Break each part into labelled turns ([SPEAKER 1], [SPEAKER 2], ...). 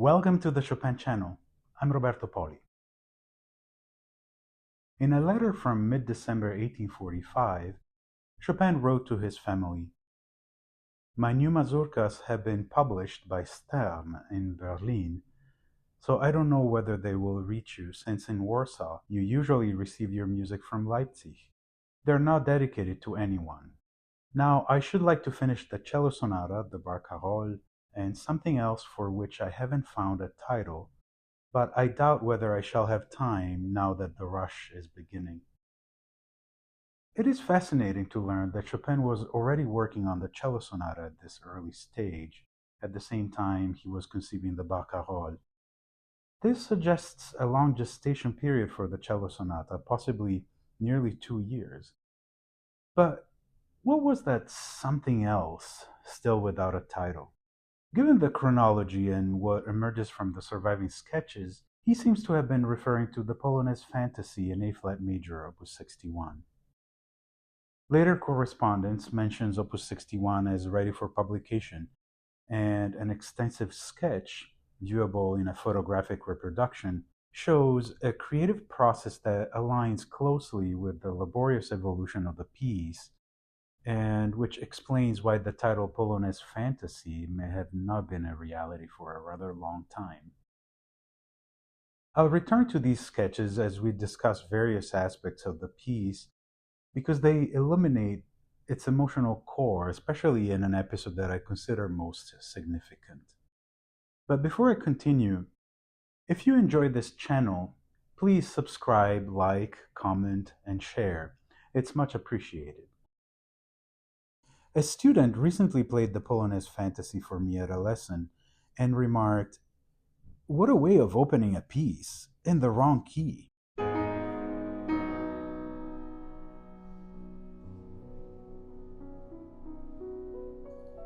[SPEAKER 1] Welcome to the Chopin channel. I'm Roberto Poli. In a letter from mid-December 1845, Chopin wrote to his family, "My new mazurkas have been published by Stern in Berlin, so I don't know whether they will reach you, since in Warsaw you usually receive your music from Leipzig. They're not dedicated to anyone. Now, I should like to finish the cello sonata, the barcarolle, and something else for which I haven't found a title, but I doubt whether I shall have time now that the rush is beginning." It is fascinating to learn that Chopin was already working on the cello sonata at this early stage, at the same time he was conceiving the barcarolle. This suggests a long gestation period for the cello sonata, possibly nearly 2 years. But what was that something else, still without a title? Given the chronology and what emerges from the surviving sketches, he seems to have been referring to the Polonaise Fantaisie in A-flat major, Opus 61. Later correspondence mentions Opus 61 as ready for publication, and an extensive sketch, viewable in a photographic reproduction, shows a creative process that aligns closely with the laborious evolution of the piece, and which explains why the title Polonaise Fantaisie may have not been a reality for a rather long time. I'll return to these sketches as we discuss various aspects of the piece, because they illuminate its emotional core, especially in an episode that I consider most significant. But before I continue, if you enjoyed this channel, please subscribe, like, comment, and share. It's much appreciated. A student recently played the Polonaise Fantaisie for me at a lesson and remarked, "What a way of opening a piece, in the wrong key."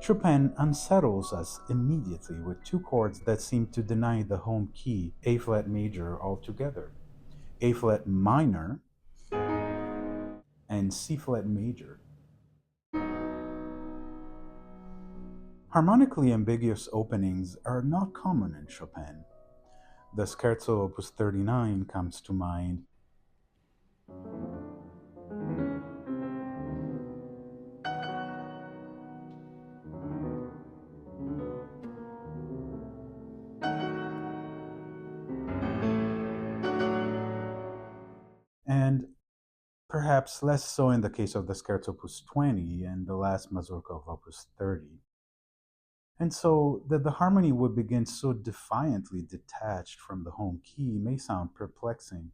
[SPEAKER 1] Chopin unsettles us immediately with two chords that seem to deny the home key, A-flat major, altogether: A-flat minor and C-flat major. Harmonically ambiguous openings are not common in Chopin. The Scherzo Opus 39 comes to mind. And perhaps less so in the case of the Scherzo Opus 20 and the last mazurka of Opus 30. And so that the harmony would begin so defiantly detached from the home key may sound perplexing.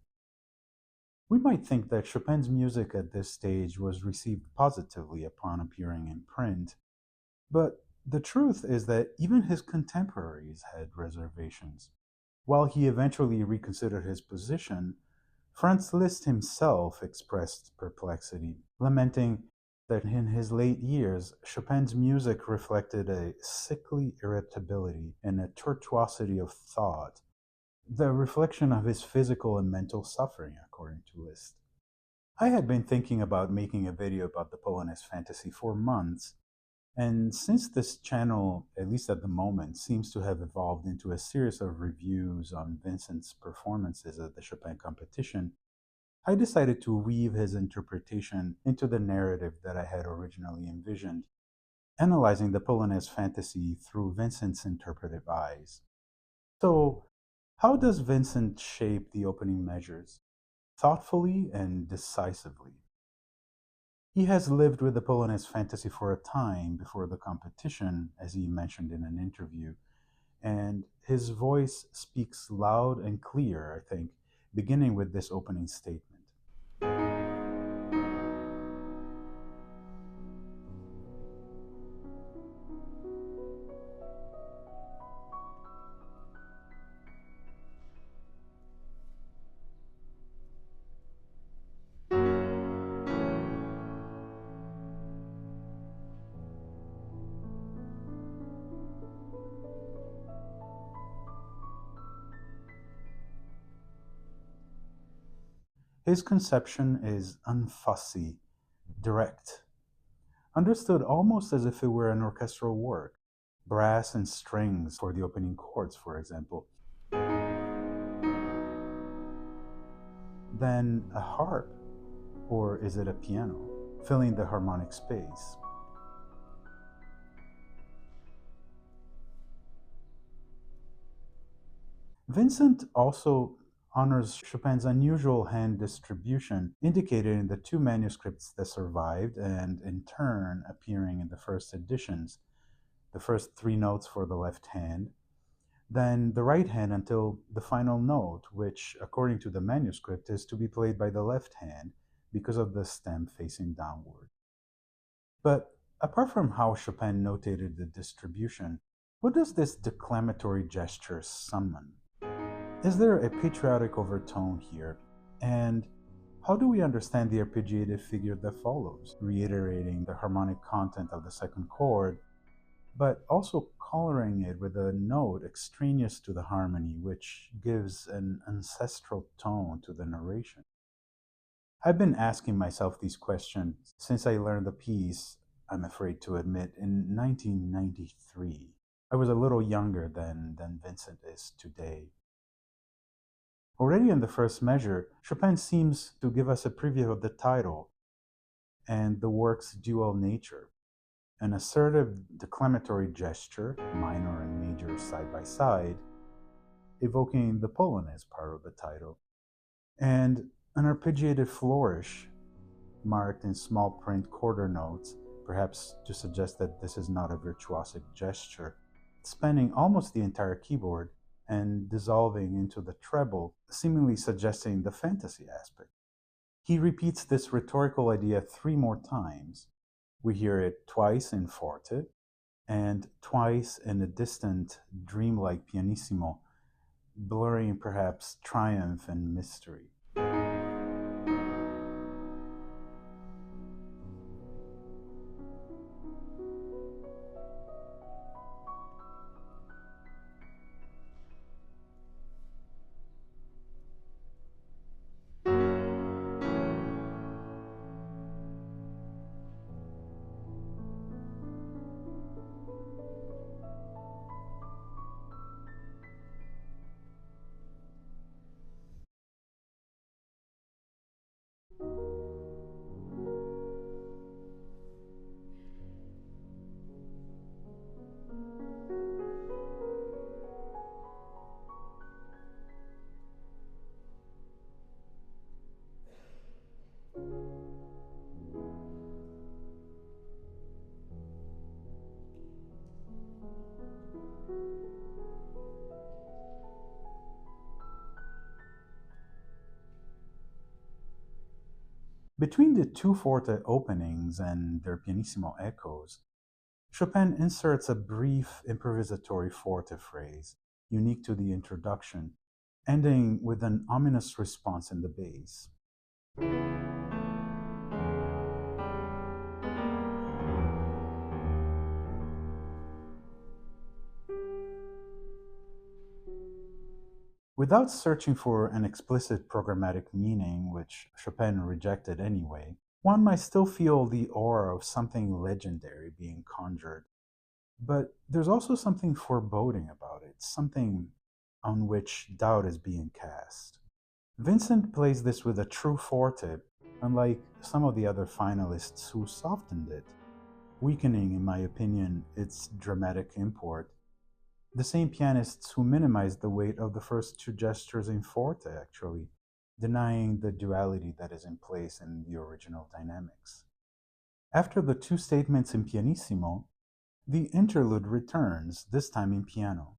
[SPEAKER 1] We might think that Chopin's music at this stage was received positively upon appearing in print, but the truth is that even his contemporaries had reservations. While he eventually reconsidered his position, Franz Liszt himself expressed perplexity, lamenting that in his late years, Chopin's music reflected a sickly irritability and a tortuosity of thought, the reflection of his physical and mental suffering, according to Liszt. I had been thinking about making a video about the Polonaise Fantaisie for months, and since this channel, at least at the moment, seems to have evolved into a series of reviews on Vincent's performances at the Chopin Competition, I decided to weave his interpretation into the narrative that I had originally envisioned, analyzing the Polonaise Fantaisie through Vincent's interpretive eyes. So, how does Vincent shape the opening measures? Thoughtfully and decisively. He has lived with the Polonaise Fantaisie for a time before the competition, as he mentioned in an interview, and his voice speaks loud and clear, I think, beginning with this opening statement. His conception is unfussy, direct, understood almost as if it were an orchestral work. brass and strings for the opening chords, for example. Then a harp, or is it a piano, filling the harmonic space? Vincent also honors Chopin's unusual hand distribution indicated in the two manuscripts that survived and in turn appearing in the first editions. The first three notes for the left hand, then the right hand until the final note, which, according to the manuscript, is to be played by the left hand because of the stem facing downward. But apart from how Chopin notated the distribution, what does this declamatory gesture summon? Is there a patriotic overtone here? And how do we understand the arpeggiated figure that follows, reiterating the harmonic content of the second chord, but also coloring it with a note extraneous to the harmony, which gives an ancestral tone to the narration? I've been asking myself these questions since I learned the piece, I'm afraid to admit, in 1993. I was a little younger than Vincent is today. Already in the first measure, Chopin seems to give us a preview of the title and the work's dual nature. An assertive declamatory gesture, minor and major side by side, evoking the Polonaise part of the title, and an arpeggiated flourish marked in small print quarter notes, perhaps to suggest that this is not a virtuosic gesture, spanning almost the entire keyboard and dissolving into the treble, seemingly suggesting the fantasy aspect. He repeats this rhetorical idea three more times. We hear it twice in forte and twice in a distant, dreamlike pianissimo, blurring perhaps triumph and mystery. Between the two forte openings and their pianissimo echoes, Chopin inserts a brief improvisatory forte phrase, unique to the introduction, ending with an ominous response in the bass. Without searching for an explicit programmatic meaning, which Chopin rejected anyway, one might still feel the aura of something legendary being conjured. But there's also something foreboding about it, something on which doubt is being cast. Vincent plays this with a true forte, unlike some of the other finalists who softened it, weakening, in my opinion, its dramatic import. The same pianists who minimized the weight of the first two gestures in forte, actually, denying the duality that is in place in the original dynamics. After the two statements in pianissimo, the interlude returns, this time in piano.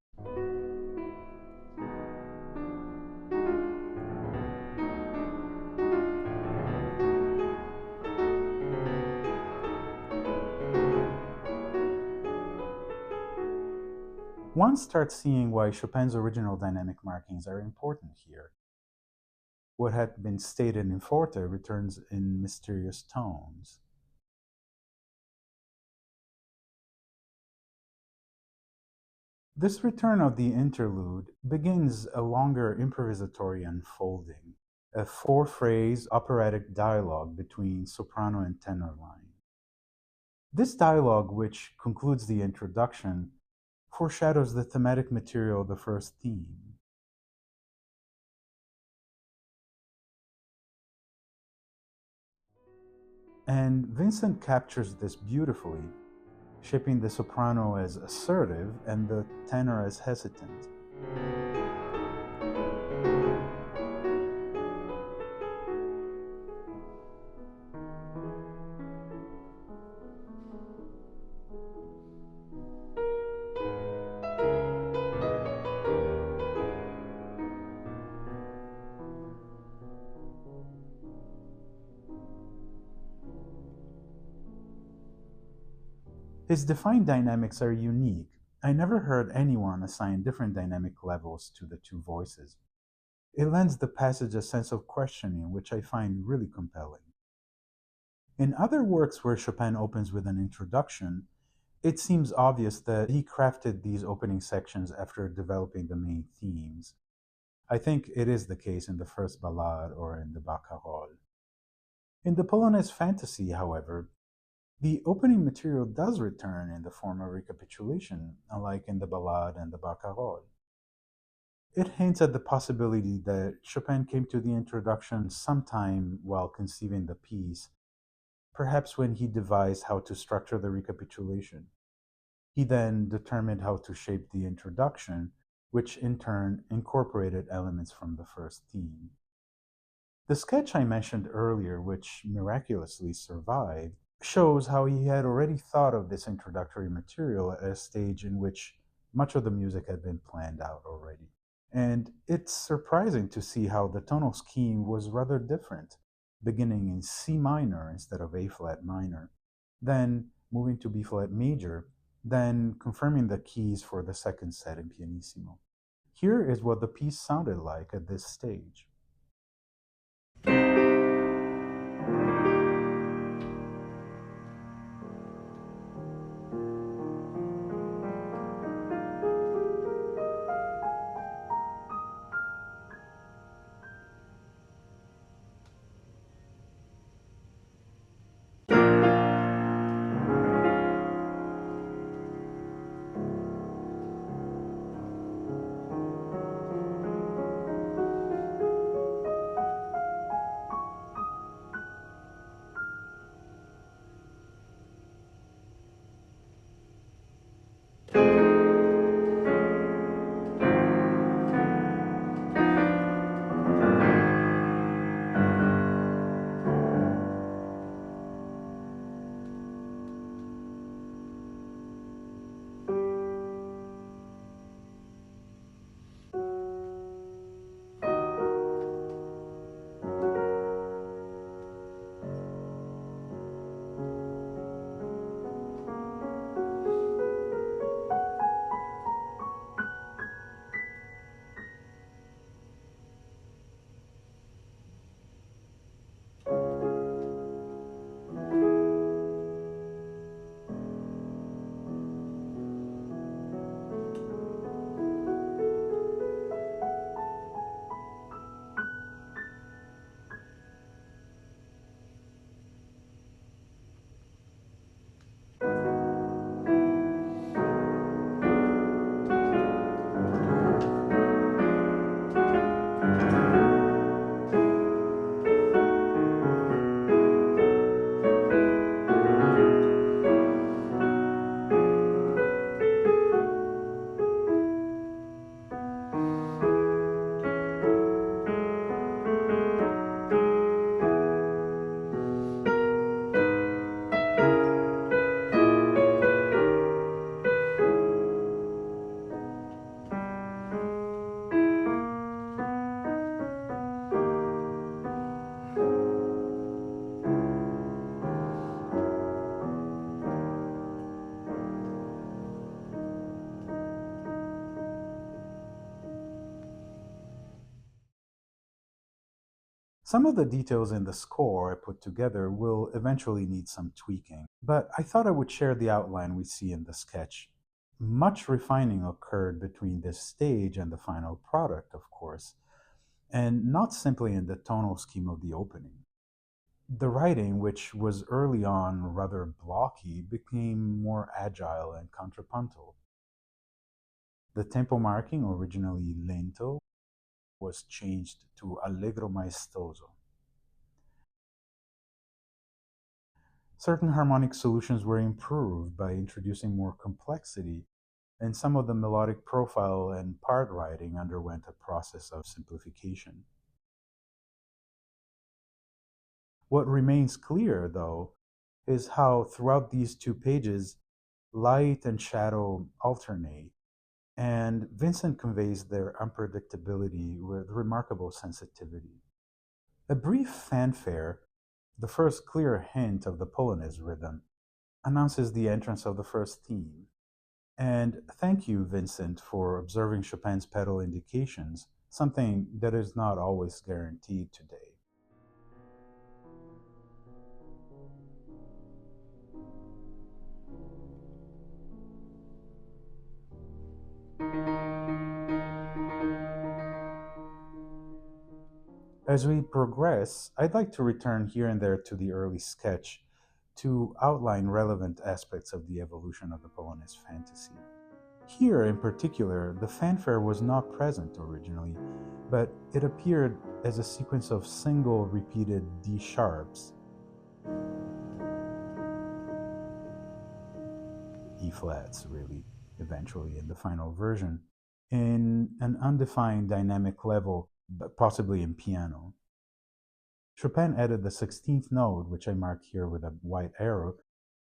[SPEAKER 1] One starts seeing why Chopin's original dynamic markings are important here. What had been stated in forte returns in mysterious tones. This return of the interlude begins a longer improvisatory unfolding, a four-phrase operatic dialogue between soprano and tenor line. This dialogue, which concludes the introduction, foreshadows the thematic material of the first theme. And Vincent captures this beautifully, shaping the soprano as assertive and the tenor as hesitant. His defined dynamics are unique. I never heard anyone assign different dynamic levels to the two voices. It lends the passage a sense of questioning, which I find really compelling. In other works where Chopin opens with an introduction, it seems obvious that he crafted these opening sections after developing the main themes. I think it is the case in the first ballade or in the Barcarolle. In the Polonaise Fantaisie, however, the opening material does return in the form of recapitulation, unlike in the ballade and the Barcarolle. It hints at the possibility that Chopin came to the introduction sometime while conceiving the piece, perhaps when he devised how to structure the recapitulation. He then determined how to shape the introduction, which in turn incorporated elements from the first theme. The sketch I mentioned earlier, which miraculously survived, shows how he had already thought of this introductory material at a stage in which much of the music had been planned out already. And it's surprising to see how the tonal scheme was rather different, beginning in C minor instead of A flat minor, then moving to B flat major, then confirming the keys for the second set in pianissimo. Here is what the piece sounded like at this stage. Some of the details in the score I put together will eventually need some tweaking, but I thought I would share the outline we see in the sketch. Much refining occurred between this stage and the final product, of course, and not simply in the tonal scheme of the opening. The writing, which was early on rather blocky, became more agile and contrapuntal. The tempo marking, originally lento, was changed to allegro maestoso. Certain harmonic solutions were improved by introducing more complexity, and some of the melodic profile and part writing underwent a process of simplification. What remains clear, though, is how throughout these two pages, light and shadow alternate, and Vincent conveys their unpredictability with remarkable sensitivity. A brief fanfare, the first clear hint of the Polonaise rhythm, announces the entrance of the first theme. And thank you, Vincent, for observing Chopin's pedal indications, something that is not always guaranteed today. As we progress, I'd like to return here and there to the early sketch to outline relevant aspects of the evolution of the Polonaise fantasy. Here, in particular, the fanfare was not present originally, but it appeared as a sequence of single repeated D sharps, E flats, really, eventually in the final version, in an undefined dynamic level, but possibly in piano. Chopin added the 16th note, which I mark here with a white arrow,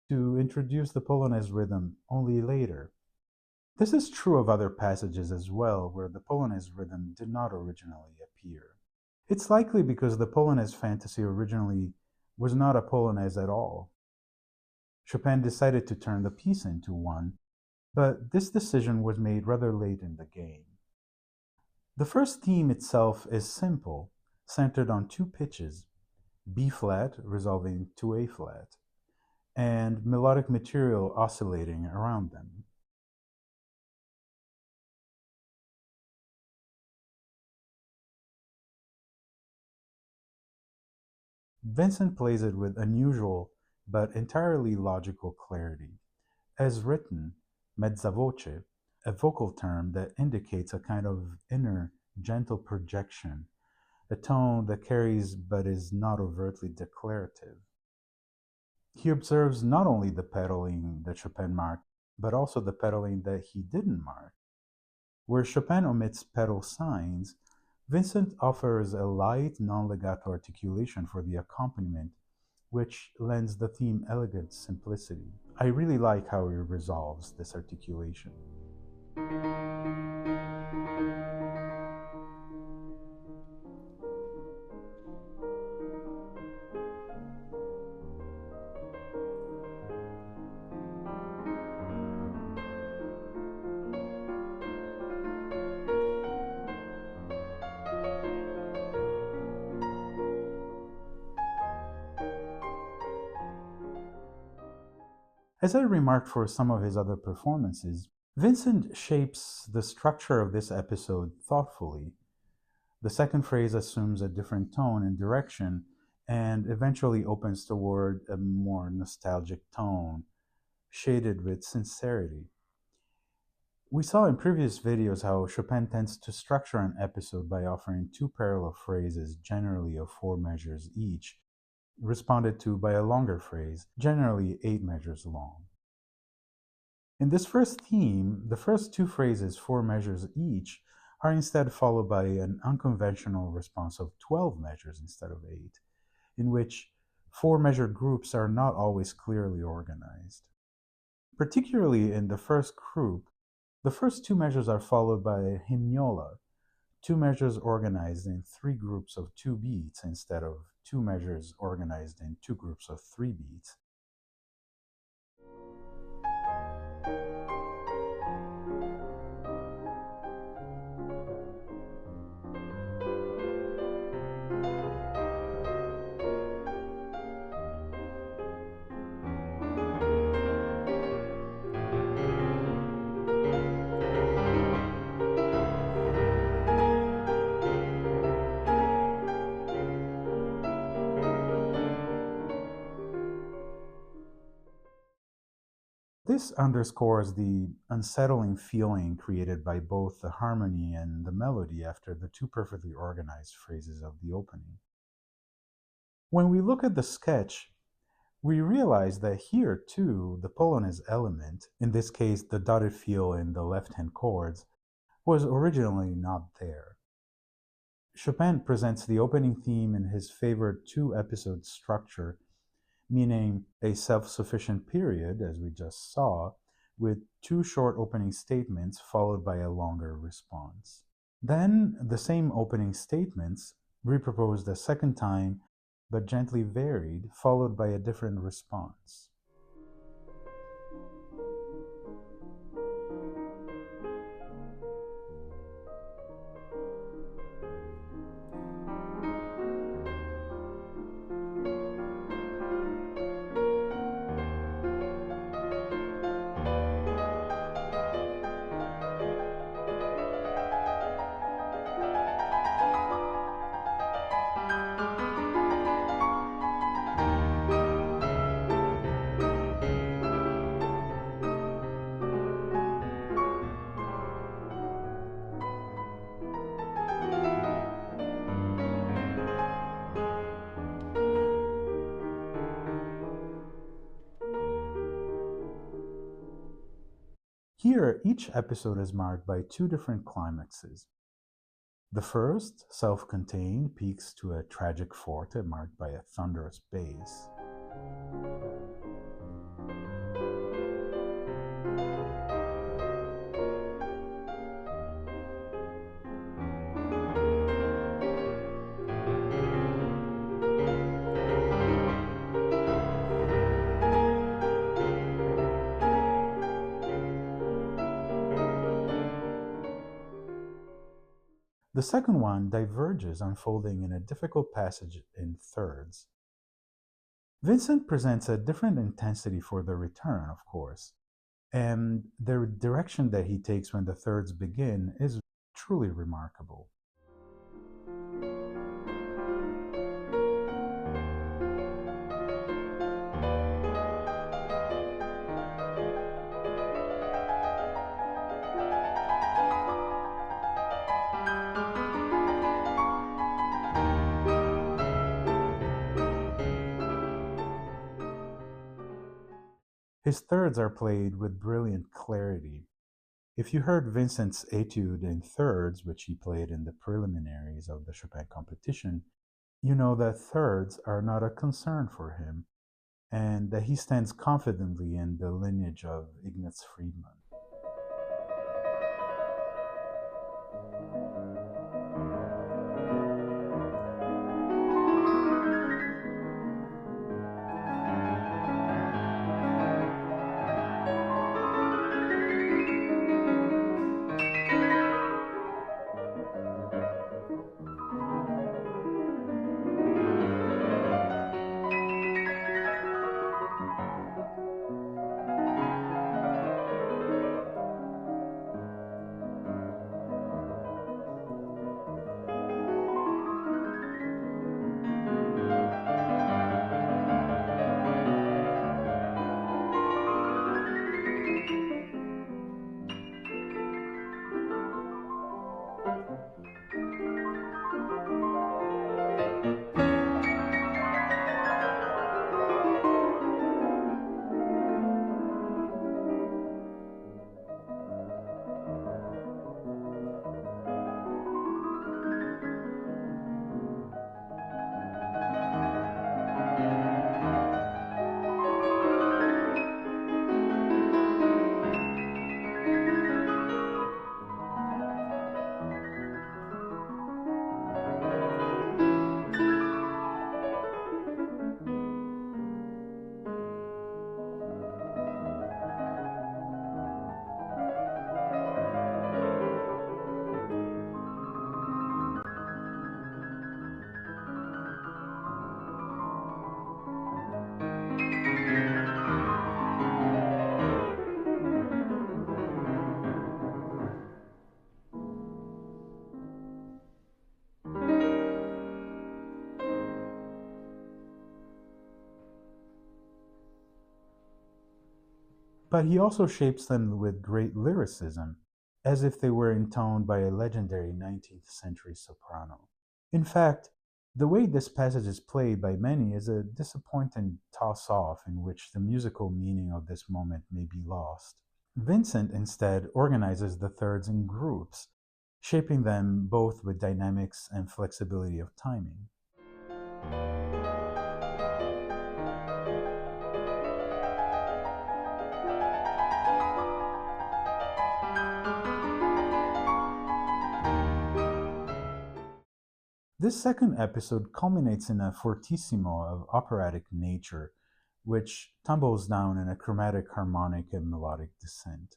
[SPEAKER 1] to introduce the Polonaise rhythm only later. This is true of other passages as well, where the Polonaise rhythm did not originally appear. It's likely because the Polonaise fantasy originally was not a Polonaise at all. Chopin decided to turn the piece into one, but this decision was made rather late in the game. The first theme itself is simple, centered on two pitches, B flat resolving to A flat, and melodic material oscillating around them. Vincent plays it with unusual but entirely logical clarity. As written, mezza voce, a vocal term that indicates a kind of inner, gentle projection, a tone that carries but is not overtly declarative. He observes not only the pedaling that Chopin marked, but also the pedaling that he didn't mark. Where Chopin omits pedal signs, Vincent offers a light, non-legato articulation for the accompaniment, which lends the theme elegant simplicity. I really like how he resolves this articulation. As I remarked for some of his other performances, Vincent shapes the structure of this episode thoughtfully. The second phrase assumes a different tone and direction and eventually opens toward a more nostalgic tone, shaded with sincerity. We saw in previous videos how Chopin tends to structure an episode by offering two parallel phrases, generally of 4 measures each, responded to by a longer phrase, generally 8 measures long. In this first theme, the first two phrases, 4 measures each, are instead followed by an unconventional response of 12 measures instead of 8, in which 4 measure groups are not always clearly organized. Particularly in the first group, the first 2 measures are followed by a hymnola, 2 measures organized in 3 groups of 2 beats instead of 2 measures organized in 2 groups of 3 beats. This underscores the unsettling feeling created by both the harmony and the melody after the two perfectly organized phrases of the opening. When we look at the sketch, we realize that here too the Polonaise element, in this case the dotted feel in the left-hand chords, was originally not there. Chopin presents the opening theme in his favored two-episode structure, meaning a self-sufficient period, as we just saw, with two short opening statements followed by a longer response. Then the same opening statements, reproposed a second time, but gently varied, followed by a different response. Here, each episode is marked by two different climaxes. The first, self-contained, peaks to a tragic forte marked by a thunderous bass. The second one diverges, unfolding in a difficult passage in thirds. Vincent presents a different intensity for the return, of course, and the direction that he takes when the thirds begin is truly remarkable. His thirds are played with brilliant clarity. If you heard Vincent's etude in thirds, which he played in the preliminaries of the Chopin Competition, you know that thirds are not a concern for him, and that he stands confidently in the lineage of Ignaz Friedman. but he also shapes them with great lyricism, as if they were intoned by a legendary 19th century soprano. In fact, the way this passage is played by many is a disappointing toss-off in which the musical meaning of this moment may be lost. Vincent instead organizes the thirds in groups, shaping them both with dynamics and flexibility of timing. This second episode culminates in a fortissimo of operatic nature, which tumbles down in a chromatic harmonic and melodic descent.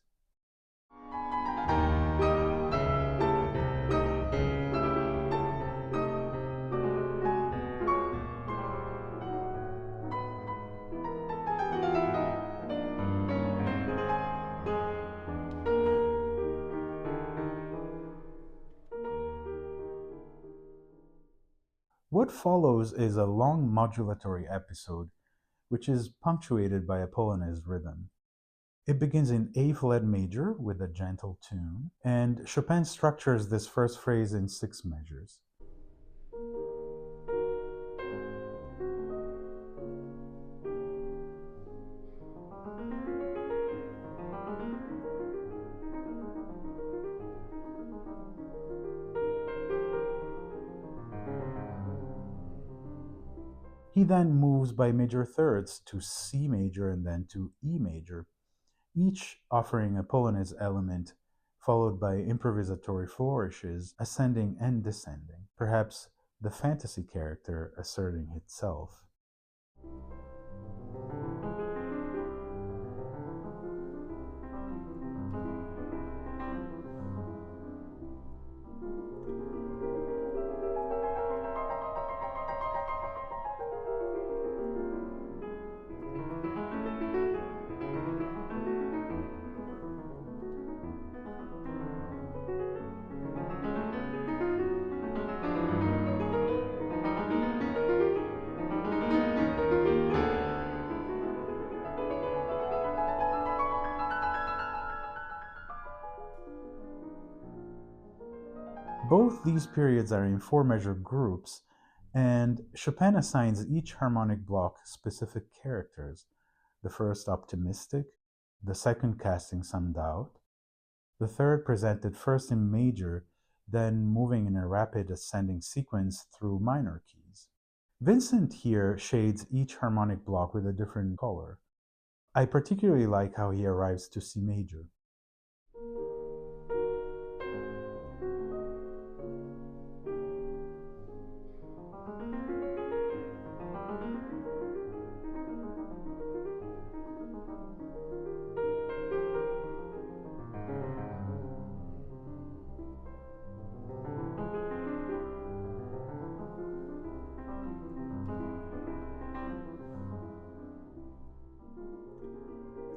[SPEAKER 1] What follows is a long modulatory episode, which is punctuated by a Polonaise rhythm. It begins in A flat major with a gentle tune, and Chopin structures this first phrase in 6 measures. He then moves by major thirds to C major and then to E major, each offering a Polonaise element, followed by improvisatory flourishes, ascending and descending, perhaps the Fantaisie character asserting itself. Both these periods are in 4-measure groups, and Chopin assigns each harmonic block specific characters, the first optimistic, the second casting some doubt, the third presented first in major, then moving in a rapid ascending sequence through minor keys. Vincent here shades each harmonic block with a different color. I particularly like how he arrives to C major.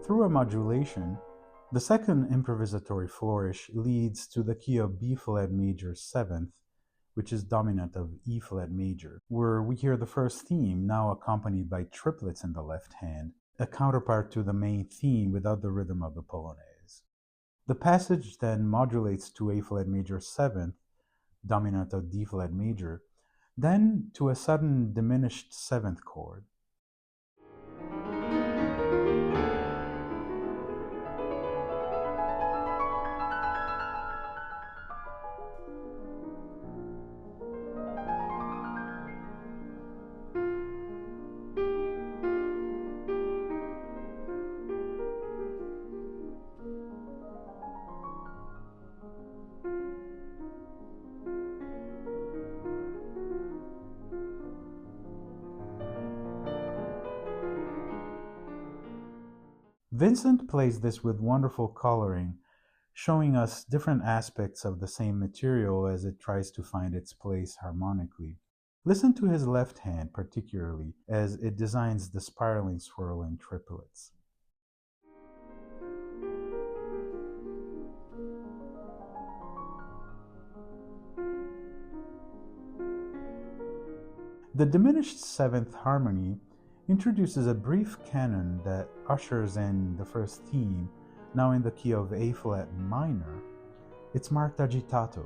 [SPEAKER 1] Through a modulation, the second improvisatory flourish leads to the key of B flat major 7th, which is dominant of E flat major, where we hear the first theme now accompanied by triplets in the left hand, a counterpart to the main theme without the rhythm of the Polonaise. The passage then modulates to A flat major 7th, dominant of D flat major, then to a sudden diminished 7th chord. Vincent plays this with wonderful coloring, showing us different aspects of the same material as it tries to find its place harmonically. Listen to his left hand particularly, as it designs the spiraling swirling triplets. The diminished 7th harmony introduces a brief canon that ushers in the first theme, now in the key of A flat minor. It's marked agitato.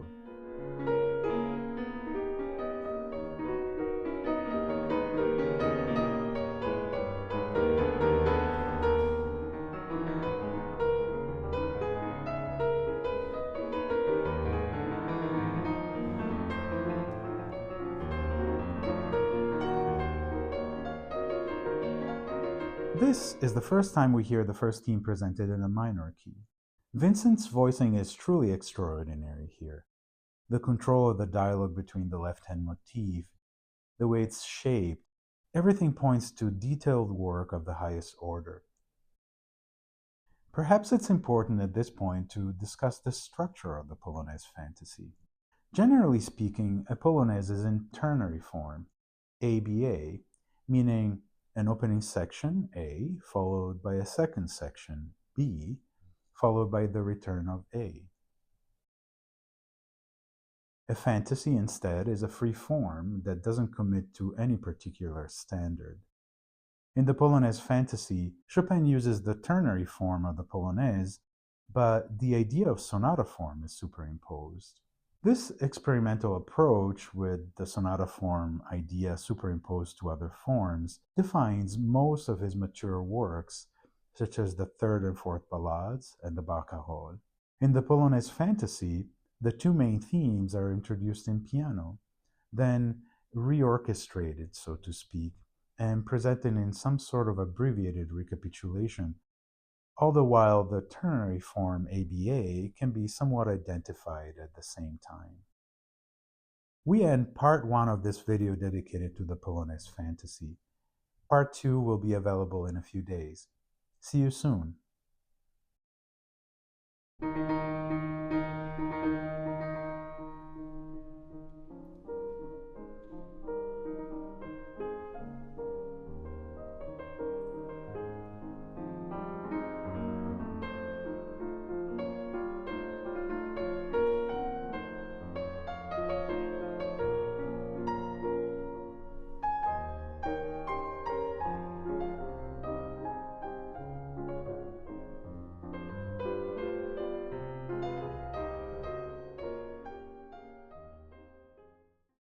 [SPEAKER 1] This is the first time we hear the first theme presented in a minor key. Vincent's voicing is truly extraordinary here. The control of the dialogue between the left-hand motif, the way it's shaped, everything points to detailed work of the highest order. Perhaps it's important at this point to discuss the structure of the Polonaise Fantaisie. Generally speaking, a Polonaise is in ternary form, ABA, meaning an opening section, A, followed by a second section, B, followed by the return of A. A Fantaisie, instead, is a free form that doesn't commit to any particular standard. In the Polonaise Fantaisie, Chopin uses the ternary form of the Polonaise, but the idea of sonata form is superimposed. This experimental approach, with the sonata form idea superimposed to other forms, defines most of his mature works, such as the third and fourth ballades and the barcarolle. In the Polonaise Fantaisie, the two main themes are introduced in piano, then reorchestrated, so to speak, and presented in some sort of abbreviated recapitulation, all the while the ternary form ABA can be somewhat identified at the same time. We end part 1 of this video dedicated to the Polonaise Fantaisie. Part 2 will be available in a few days. See you soon.